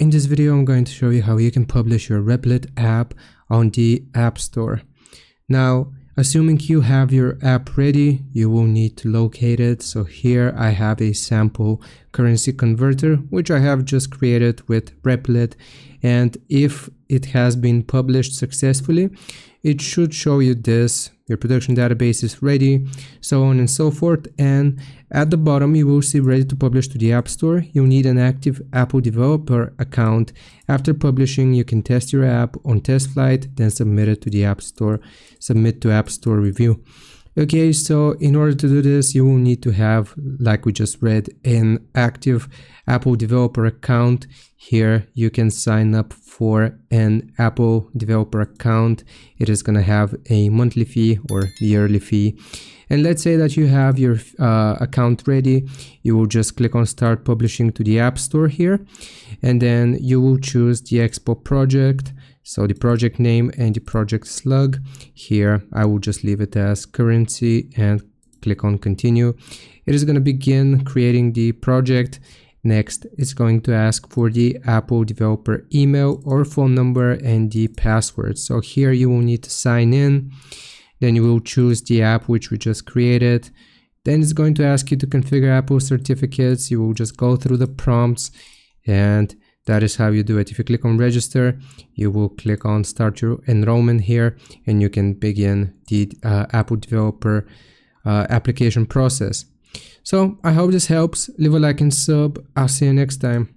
in this video I'm going to show you how you can publish your Replit app on the App Store. Now, assuming you have your app ready, you will need to locate it. So here I have a sample currency converter, which I have just created with Replit. And if it has been published successfully, it should show you this. Your production database is ready, so on and so forth. And at the bottom, you will see ready to publish to the App Store. You'll need an active Apple developer account. After publishing, you can test your app on test flight, then submit it to the App Store, submit to App Store review. Okay, so in order to do this, you will need to have, like we just read, an active Apple developer account. Here you can sign up for an Apple developer account. It is going to have a monthly fee or yearly fee. And let's say that you have your account ready. You will just click on Start Publishing to the App Store here. And then you will choose the Expo project. So the project name and the project slug. Here I will just leave it as currency and click on continue. It is going to begin creating the project. Next, it's going to ask for the Apple developer email or phone number and the password. So here you will need to sign in. Then you will choose the app which we just created. Then it's going to ask you to configure Apple certificates. You will just go through the prompts, and that is how you do it. If you click on register, you will click on start your enrollment here, and you can begin the Apple developer application process. So I hope this helps. Leave a like and sub. I'll see you next time.